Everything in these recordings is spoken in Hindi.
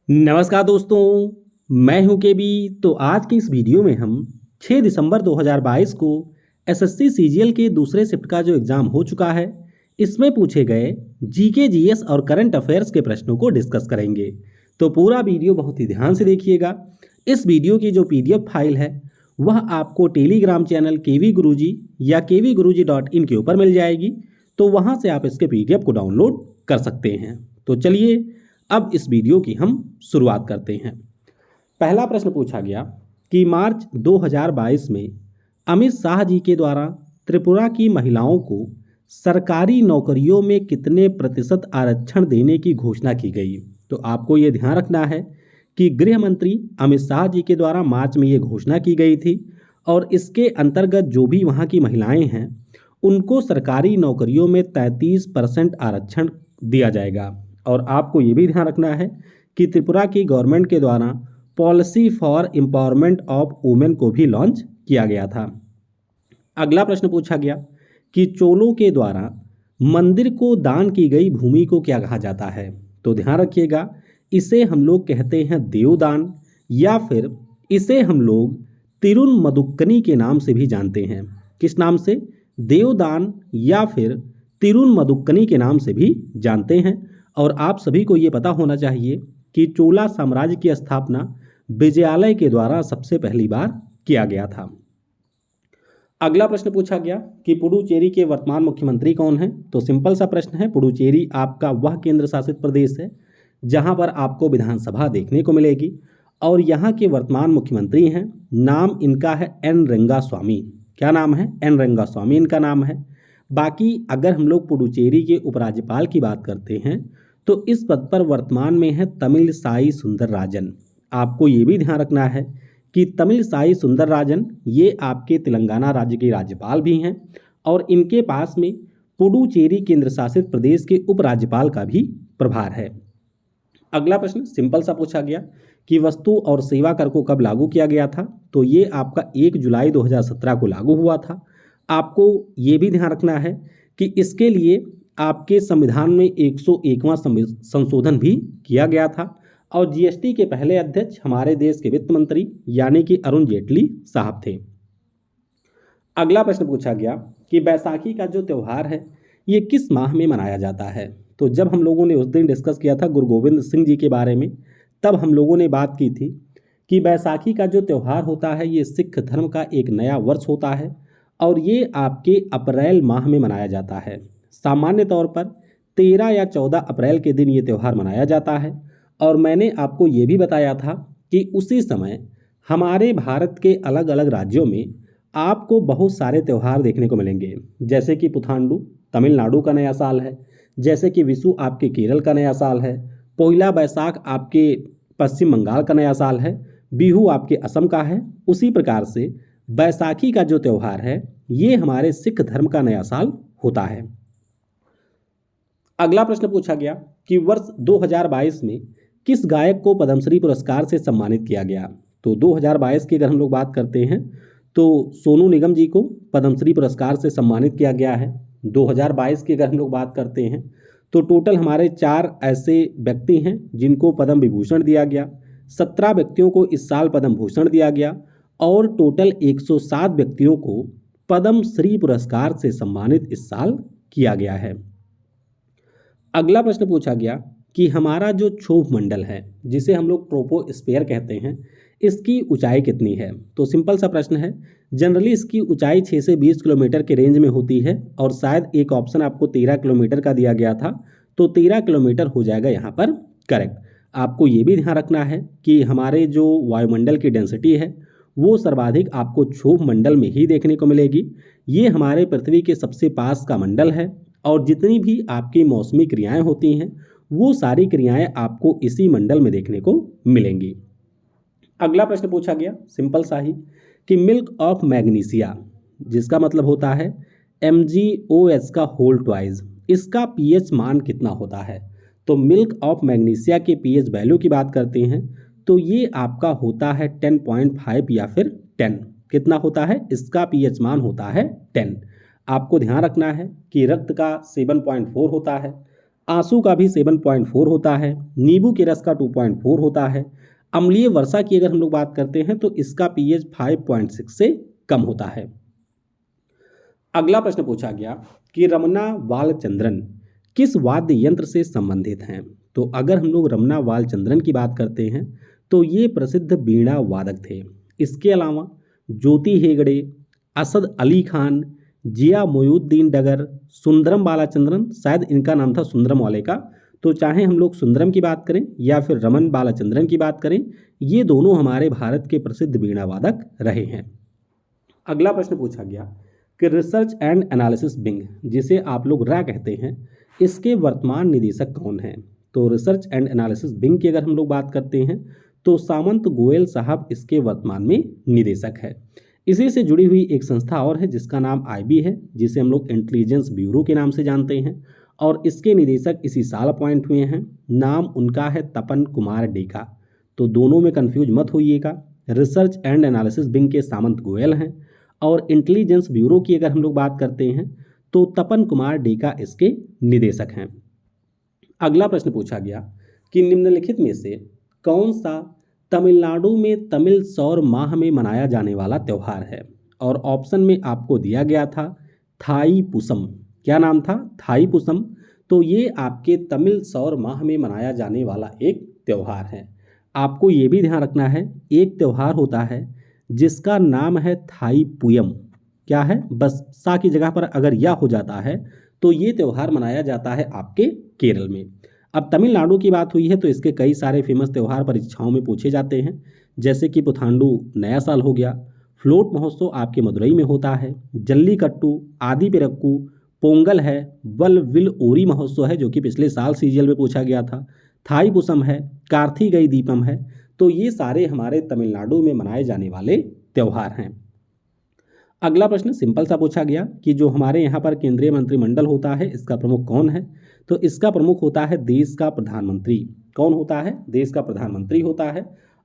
नमस्कार दोस्तों, मैं हूं केबी। तो आज की इस वीडियो में हम 6 दिसंबर 2022 को एसएससी सीजीएल के दूसरे शिफ्ट का जो एग्ज़ाम हो चुका है, इसमें पूछे गए जीके जीएस और करंट अफेयर्स के प्रश्नों को डिस्कस करेंगे। तो पूरा वीडियो बहुत ही ध्यान से देखिएगा। इस वीडियो की जो पीडीएफ फाइल है वह आपको टेलीग्राम चैनल केवी गुरुजी या kvguruji.in के ऊपर मिल जाएगी। तो वहाँ से आप इसके पीडीएफ को डाउनलोड कर सकते हैं। तो चलिए अब इस वीडियो की हम शुरुआत करते हैं। पहला प्रश्न पूछा गया कि मार्च 2022 में अमित शाह जी के द्वारा त्रिपुरा की महिलाओं को सरकारी नौकरियों में कितने प्रतिशत आरक्षण देने की घोषणा की गई। तो आपको ये ध्यान रखना है कि गृह मंत्री अमित शाह जी के द्वारा मार्च में ये घोषणा की गई थी और इसके अंतर्गत जो भी वहाँ की महिलाएं हैं उनको सरकारी नौकरियों में 33% आरक्षण दिया जाएगा। और आपको ये भी ध्यान रखना है कि त्रिपुरा की गवर्नमेंट के द्वारा policy for empowerment of women को भी लॉन्च किया गया था। अगला प्रश्न पूछा गया कि चोलों के द्वारा मंदिर को दान की गई भूमि को क्या कहा जाता है। तो ध्यान रखिएगा, इसे हम लोग कहते हैं देवदान या फिर इसे हम लोग तिरुनमदुक्कनी के नाम से भी जानते हैं। किस नाम से? देवदान या फिर तिरुनमदुक्कनी के नाम से भी जानते हैं। और आप सभी को ये पता होना चाहिए कि चोला साम्राज्य की स्थापना विजयालय के द्वारा सबसे पहली बार किया गया था। अगला प्रश्न पूछा गया कि पुडुचेरी के वर्तमान मुख्यमंत्री कौन है। तो सिंपल सा प्रश्न है, पुडुचेरी आपका वह केंद्र शासित प्रदेश है जहां पर आपको विधानसभा देखने को मिलेगी और यहाँ के वर्तमान मुख्यमंत्री हैं, नाम इनका है एन रंगास्वामी। क्या नाम है? एन रंगास्वामी इनका नाम है। बाकी अगर हम लोग पुडुचेरी के उपराज्यपाल की बात करते हैं तो इस पद पर वर्तमान में है तमिलसाई सुंदरराजन। आपको ये भी ध्यान रखना है कि तमिलसाई सुंदरराजन ये आपके तेलंगाना राज्य के राज्यपाल भी हैं और इनके पास में पुडुचेरी केंद्र शासित प्रदेश के उपराज्यपाल का भी प्रभार है। अगला प्रश्न सिंपल सा पूछा गया कि वस्तु और सेवा कर को कब लागू किया गया था। तो ये आपका 1 जुलाई 2017 को लागू हुआ था। आपको ये भी ध्यान रखना है कि इसके लिए आपके संविधान में 101वां संशोधन भी किया गया था और जीएसटी के पहले अध्यक्ष हमारे देश के वित्त मंत्री यानी कि अरुण जेटली साहब थे। अगला प्रश्न पूछा गया कि बैसाखी का जो त्यौहार है ये किस माह में मनाया जाता है। तो जब हम लोगों ने उस दिन डिस्कस किया था गुरु गोविंद सिंह जी के बारे में, तब हम लोगों ने बात की थी कि बैसाखी का जो त्यौहार होता है ये सिख धर्म का एक नया वर्ष होता है और ये आपके अप्रैल माह में मनाया जाता है। सामान्य तौर पर 13 या 14 अप्रैल के दिन ये त्यौहार मनाया जाता है और मैंने आपको ये भी बताया था कि उसी समय हमारे भारत के अलग अलग राज्यों में आपको बहुत सारे त्यौहार देखने को मिलेंगे, जैसे कि पुथांडु तमिलनाडु का नया साल है, जैसे कि विशु आपके केरल का नया साल है, पोइला बैसाख आपके पश्चिम बंगाल का नया साल है, बिहू आपके असम का है। उसी प्रकार से बैसाखी का जो त्यौहार है ये हमारे सिख धर्म का नया साल होता है। अगला प्रश्न पूछा गया कि वर्ष 2022 में किस गायक को पद्मश्री पुरस्कार से सम्मानित किया गया। तो 2022 की अगर हम लोग बात करते हैं तो सोनू निगम जी को पद्मश्री पुरस्कार से सम्मानित किया गया है। 2022 की अगर हम लोग बात करते हैं तो टोटल हमारे 4 ऐसे व्यक्ति हैं जिनको पद्म विभूषण दिया गया, 17 व्यक्तियों को इस साल पद्म भूषण दिया गया और टोटल 107 व्यक्तियों को पद्म श्री पुरस्कार से सम्मानित इस साल किया गया है। अगला प्रश्न पूछा गया कि हमारा जो क्षोभ मंडल है जिसे हम लोग ट्रोपोस्फेयर कहते हैं इसकी ऊंचाई कितनी है। तो सिंपल सा प्रश्न है, जनरली इसकी ऊंचाई 6 से 20 किलोमीटर के रेंज में होती है और शायद एक ऑप्शन आपको 13 किलोमीटर का दिया गया था, तो 13 किलोमीटर हो जाएगा यहाँ पर करेक्ट। आपको ये भी ध्यान रखना है कि हमारे जो वायुमंडल की डेंसिटी है वो सर्वाधिक आपको क्षोभ मंडल में ही देखने को मिलेगी। ये हमारे पृथ्वी के सबसे पास का मंडल है और जितनी भी आपकी मौसमी क्रियाएं होती हैं वो सारी क्रियाएं आपको इसी मंडल में देखने को मिलेंगी। अगला प्रश्न पूछा गया सिंपल सा ही कि मिल्क ऑफ मैग्नीशिया जिसका मतलब होता है MgOH का होल ट्वाइस, इसका पीएच मान कितना होता है। तो मिल्क ऑफ मैग्नीशिया के पीएच वैल्यू की बात करते हैं तो ये आपका होता है 10.5 या फिर 10। कितना होता है? इसका पीएच मान होता है 10। आपको ध्यान रखना है कि रक्त का 7.4 होता है, आंसू का भी 7.4 होता है, नींबू के रस का 2.4 होता है, अम्लीय वर्षा की अगर हम लोग बात करते हैं तो इसका पीएच 5.6 से कम होता है। अगला प्रश्न पूछा गया कि रमना बालचंद्रन किस वाद्य यंत्र से संबंधित हैं। तो अगर हम लोग रमना बालचंद्रन की बात करते हैं तो ये प्रसिद्ध बीणा वादक थे। इसके अलावा ज्योति हेगड़े, असद अली खान, जिया मोयुद्दीन डगर, सुंदरम बालाचंद्रन, शायद इनका नाम था सुंदरम वाले का, तो चाहे हम लोग सुंदरम की बात करें या फिर रमन बालाचंद्रन की बात करें, ये दोनों हमारे भारत के प्रसिद्ध बीणा वादक रहे हैं। अगला प्रश्न पूछा गया कि रिसर्च एंड एनालिसिस विंग, जिसे आप लोग रा कहते हैं, इसके वर्तमान निदेशक कौन हैं। तो रिसर्च एंड एनालिसिस विंग की अगर हम लोग बात करते हैं तो सामंत गोयल साहब इसके वर्तमान में निदेशक है। इसी से जुड़ी हुई एक संस्था और है जिसका नाम आईबी है, जिसे हम लोग इंटेलिजेंस ब्यूरो के नाम से जानते हैं, और इसके निदेशक इसी साल अपॉइंट हुए हैं। नाम उनका है तपन कुमार डेका। तो दोनों में कंफ्यूज मत होइएगा। रिसर्च एंड एनालिसिस विंग के सामंत गोयल हैं और इंटेलिजेंस ब्यूरो की अगर हम लोग बात करते हैं तो तपन कुमार डेका इसके निदेशक हैं। अगला प्रश्न पूछा गया कि निम्नलिखित में से कौन सा तमिलनाडु में तमिल सौर माह में मनाया जाने वाला त्यौहार है। और ऑप्शन में आपको दिया गया था थाई पुसम। क्या नाम था? थाई पुसम। तो ये आपके तमिल सौर माह में मनाया जाने वाला एक त्यौहार है। आपको ये भी ध्यान रखना है, एक त्यौहार होता है जिसका नाम है थाई पुयम। क्या है? बस सा की जगह पर अगर या हो जाता है तो ये त्यौहार मनाया जाता है आपके केरल में। अब तमिलनाडु की बात हुई है तो इसके कई सारे फेमस त्यौहार परीक्षाओं में पूछे जाते हैं, जैसे कि पुथांडु नया साल हो गया, फ्लोट महोत्सव आपके मदुरई में होता है, जल्लीकट्टू, आदि पेरक्कू, पोंगल है, वल विल ओरी महोत्सव है जो कि पिछले साल सीजीएल में पूछा गया था, थाई पुसम है, कार्तिकई दीपम है। तो ये सारे हमारे तमिलनाडु में मनाए जाने वाले त्यौहार हैं। अगला प्रश्न सिंपल सा पूछा गया कि जो हमारे यहाँ पर केंद्रीय मंत्रिमंडल होता है इसका प्रमुख कौन है। तो इसका प्रमुख होता है देश का प्रधानमंत्री। कौन होता है? देश का प्रधानमंत्री होता है।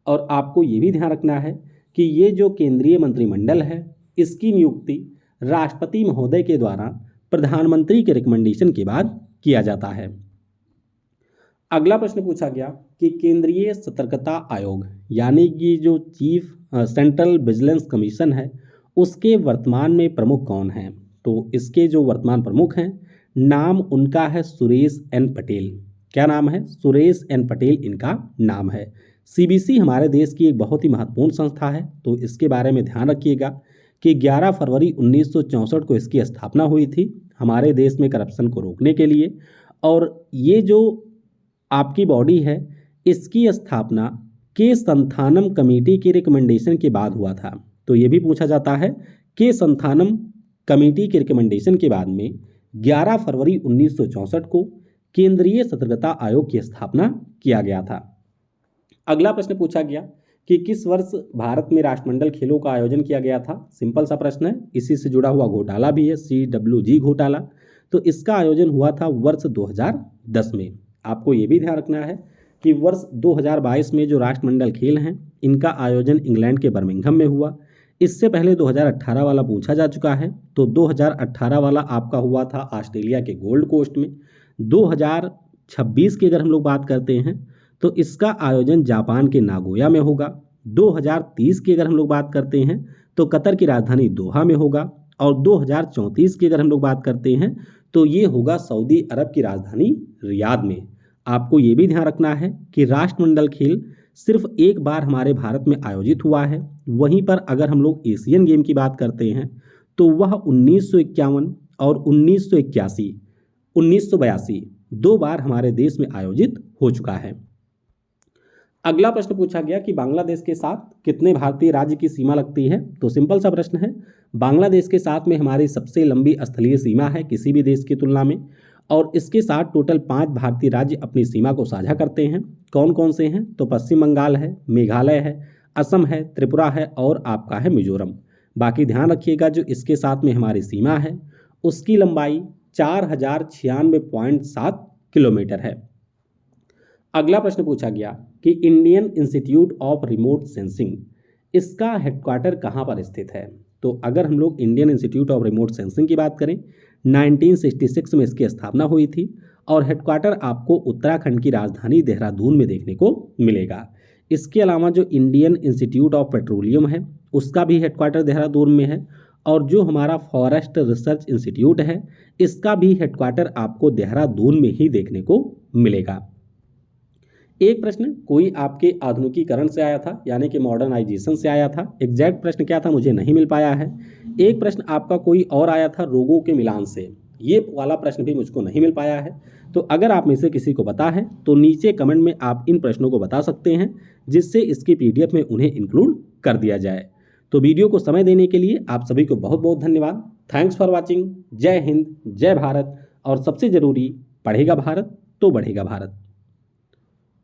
और आपको ये भी ध्यान रखना है कि ये जो केंद्रीय मंत्रिमंडल है इसकी नियुक्ति राष्ट्रपति महोदय के द्वारा प्रधानमंत्री के रिकमेंडेशन के बाद किया जाता है। अगला प्रश्न पूछा गया कि केंद्रीय सतर्कता आयोग यानी कि जो चीफ सेंट्रल विजिलेंस कमीशन है उसके वर्तमान में प्रमुख कौन हैं। तो इसके जो वर्तमान प्रमुख हैं, नाम उनका है सुरेश एन पटेल। क्या नाम है? सुरेश एन पटेल इनका नाम है। सीबीसी हमारे देश की एक बहुत ही महत्वपूर्ण संस्था है, तो इसके बारे में ध्यान रखिएगा कि 11 फरवरी 1964 को इसकी स्थापना हुई थी हमारे देश में करप्शन को रोकने के लिए। और ये जो आपकी बॉडी है इसकी स्थापना के संथानम कमेटी की रिकमेंडेशन के बाद हुआ था। तो ये भी पूछा जाता है कि संथानम कमेटी के रिकमेंडेशन के बाद में 11 फरवरी 1964 को केंद्रीय सतर्कता आयोग की स्थापना किया गया था। अगला प्रश्न पूछा गया कि किस वर्ष भारत में राष्ट्रमंडल खेलों का आयोजन किया गया था। सिंपल सा प्रश्न है, इसी से जुड़ा हुआ घोटाला भी है, CWG घोटाला। तो इसका आयोजन हुआ था वर्ष 2010 में। आपको ये भी ध्यान रखना है कि वर्ष 2022 में जो राष्ट्रमंडल खेल हैं इनका आयोजन इंग्लैंड के बर्मिंघम में हुआ। इससे पहले 2018 वाला पूछा जा चुका है, तो 2018 वाला आपका हुआ था ऑस्ट्रेलिया के गोल्ड कोस्ट में। 2026 की अगर हम लोग बात करते हैं तो इसका आयोजन जापान के नागोया में होगा। 2030 की अगर हम लोग बात करते हैं तो कतर की राजधानी दोहा में होगा। और 2034 की अगर हम लोग बात करते हैं तो ये होगा सऊदी अरब की राजधानी रियाद में। आपको ये भी ध्यान रखना है कि राष्ट्रमंडल खेल सिर्फ एक बार हमारे भारत में आयोजित हुआ है। वहीं पर अगर हम लोग एशियन गेम की बात करते हैं तो वह 1951 और 1981, 1982 दो बार हमारे देश में आयोजित हो चुका है। अगला प्रश्न पूछा गया कि बांग्लादेश के साथ कितने भारतीय राज्य की सीमा लगती है। तो सिंपल सा प्रश्न है, बांग्लादेश के साथ में हमारी सबसे लंबी स्थलीय सीमा है किसी भी देश की तुलना में, और इसके साथ टोटल 5 भारतीय राज्य अपनी सीमा को साझा करते हैं। कौन कौन से हैं? तो पश्चिम बंगाल है, मेघालय है, असम है, त्रिपुरा है और आपका है मिजोरम। बाकी ध्यान रखिएगा जो इसके साथ में हमारी सीमा है उसकी लंबाई 4096.7 किलोमीटर है। अगला प्रश्न पूछा गया कि Indian institute of remote sensing इसका हेडक्वार्टर कहाँ पर स्थित है। तो अगर हम लोग Indian institute of remote sensing की बात करें 1966 में इसकी स्थापना हुई थी और हेडक्वार्टर आपको उत्तराखंड की राजधानी देहरादून में देखने को मिलेगा। इसके अलावा जो इंडियन इंस्टीट्यूट ऑफ पेट्रोलियम है उसका भी हेडक्वार्टर देहरादून में है, और जो हमारा फॉरेस्ट रिसर्च इंस्टीट्यूट है इसका भी हेडक्वार्टर आपको देहरादून में ही देखने को मिलेगा। एक प्रश्न कोई आपके आधुनिकीकरण से आया था, यानी कि मॉडर्नाइजेशन से आया था। एग्जैक्ट प्रश्न क्या था मुझे नहीं मिल पाया है। एक प्रश्न आपका कोई और आया था रोगों के मिलान से, ये वाला प्रश्न भी मुझको नहीं मिल पाया है। तो अगर आप में से किसी को पता है तो नीचे कमेंट में आप इन प्रश्नों को बता सकते हैं, जिससे इसकी PDF में उन्हें इंक्लूड कर दिया जाए। तो वीडियो को समय देने के लिए आप सभी को बहुत बहुत धन्यवाद। Thanks for watching. जय हिंद, जय भारत, और सबसे ज़रूरी, पढ़ेगा भारत तो बढ़ेगा भारत।